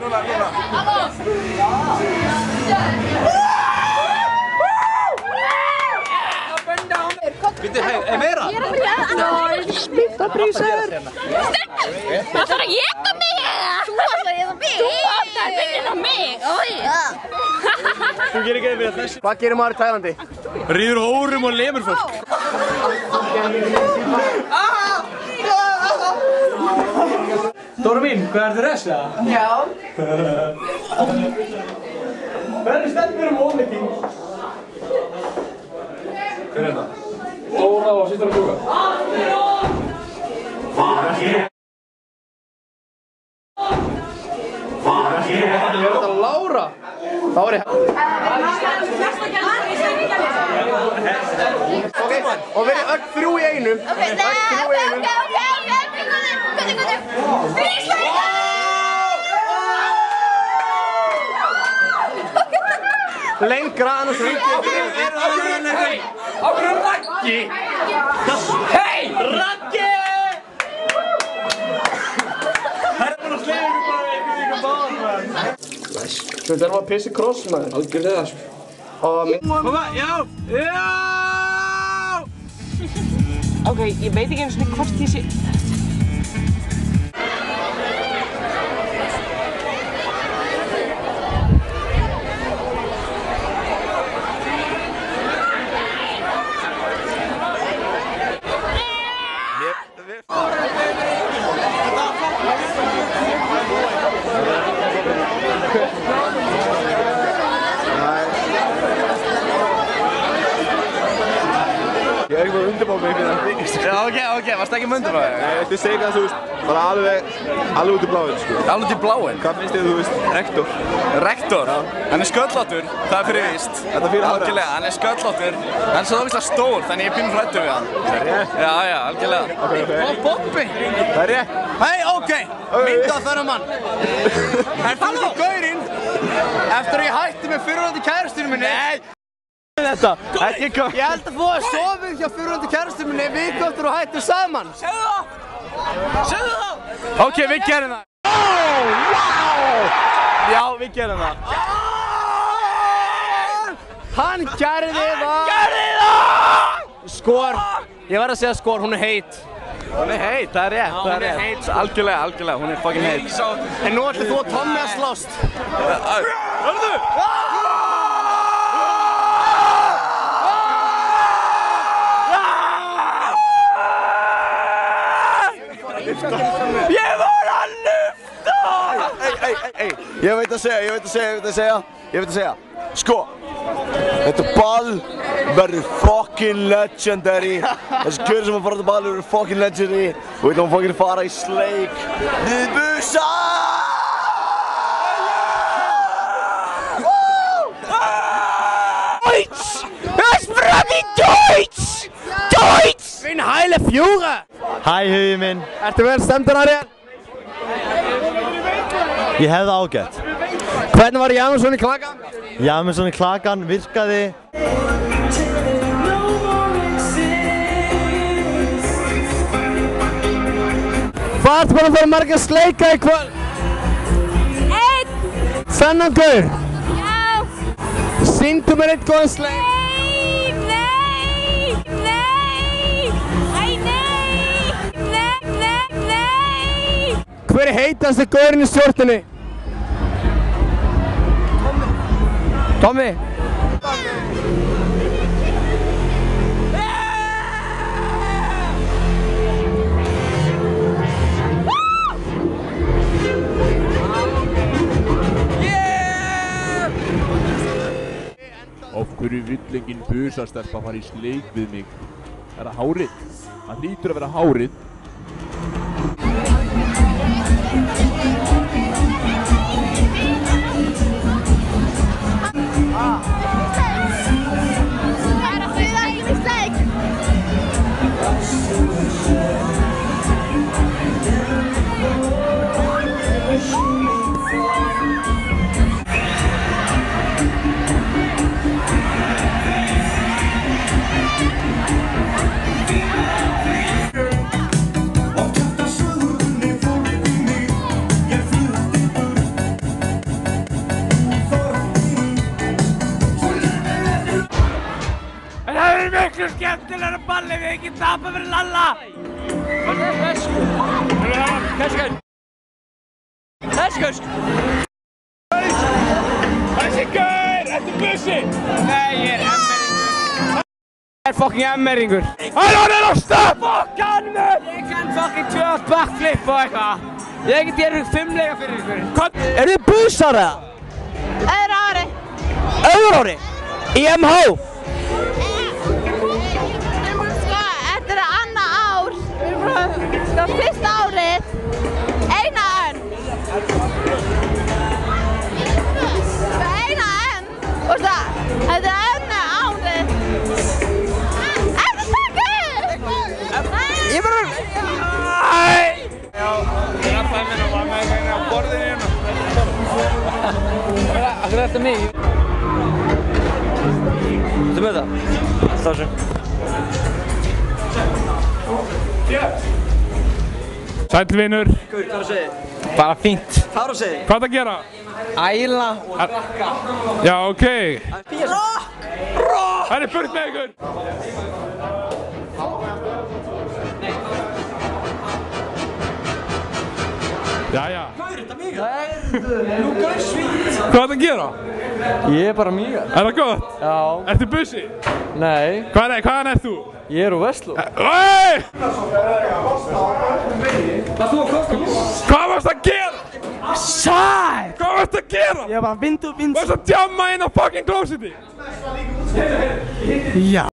Núna. Býttu, hei, meira? Ég er að byrja. Litabrísar. Það þarf að éta mig eða? Þú ætlar að éta mig. Þú ætlar að finna mig. Þú gerir ekki eða þessi. Hvað gerir maður í Tælandi? Ríður hórum og lemur fólk. Dóra mín, hvað er þið resa? Já. Hvernig stendur ómynding? Hver er það? Dóra og sýstur að búka. Er þetta Lára? Þá er ég... Ok, og við erum öll þrjú í einu. Ok. Lengra, annars Ákveður Raggi! Hei! Raggi! Það er bara að sleiða ykkur bara einhvern báðan, maður. Þú erum að pissi kross, maður. Algjörlega, sko. Mamma, já! Ok, ég veit ekki einu svona hvort ég sé... Ég er ekki með undirbá mig fyrir það. Já, ok, varst ekki með undirbá þig? Nei, þetta er segað, þú veist, bara alveg út í bláinn, sko. Alveg út í bláinn? Hvað finnst þið, þú veist, rektor? Rektor? Hann er sköllóttur, það er fyrir víst. Þetta fyrir hárið? Algjörlega, hann er sköllóttur. Hann er svo ógeðslega stór, þannig ég er pínu hræddur við hann. Það er rétt? Já, algjörlega. Ok. Og Bobbi! Það er rétt. Hei, ok, myndað þennan mann. Er þú ekki gaurinn? Eftir að ég hætti með fyrrverandi kærustunum minni? Nei! Þetta, Ég held að þú hefði sofið hjá fyrrverandi kærustunum minni viku eftir að hættu saman. Segðu það! Segðu það! Ok, við gerum það. Wow! Já, við gerum það. Hann gerði það! Skor, ég verð að segja skor, hún er heit. Hún er heit, það er rétt. Hún er heit. Algjörlega, hún er fucking heit. En nú ætlum þú og Tommi að slást. Hörðu! Ég var að lufta! Ei, ég veit að segja. Sko, þetta ball verður fucking legendary. Þessi kjör sem að fara á ball verður fucking legendary. Og við ætlum að fucking fara í sleik við busa! Deutsch! Das fragt die Deutsch! Deutsch! Min heile fjúra! Hæ, hugið minn. Ertu vel stemdur, Ariel? Ég hef það ágætt. Hvernig var Jameson í klakan? Jameson í klakan virkaði. Hvað ertu búin að fara marga sleika í kvöld? Einn. Þennan gaur? Já. Sýndu mér eitt góðan sleik. Hver er heitasti gaurinn í stjórninni? Tommi. Af hverju vill enginn busastelpa fara í sleik við mig? Er það hárið? Það hlýtur að vera hárið. Miklu skemmtilegra balli við ekki tapa fyrir Lalla. Þessi gaur, ertu bussi? Nei, ég er emmeringur. Það er fucking emmeringur. Hann er á stöð! Fuck hann mér! Ég kann fucking 2 backflip og eitthvað. Ég get gera 5 leika fyrir ykkur. Eru þið bussar eða? Öðru ári. Öðru ári? Í MH? Þetta er annað ár. Sko fyrsta árið. Eina önn. Eina önn. Og það, þetta er önnu árið. Þetta er stakið! Ég bara... Já, ég rappaði mér og var með hérna á borðinu hérna. Akkur er þetta mig? Þú með það? Stáðsum. Sæll vinur. Hvað er að segja? Bara fínt. Hvað er að segja? Hvað er að gera? Æla og drakka. Já, ok. Það er burt með ykkur. Jæja. Hvað er þetta mig? Nú gæði svít. Hvað er það að gera? Ég er bara mjög. Er það gott? Já. Ertu bussi? Nei. Hvaðan ert þú? Ég er úr Vestló. Oi! Hvað varst að gera? Sæl! Hvað varst að gera? Ég var að vindu. Varst að djamma inn á fucking closeti? Já.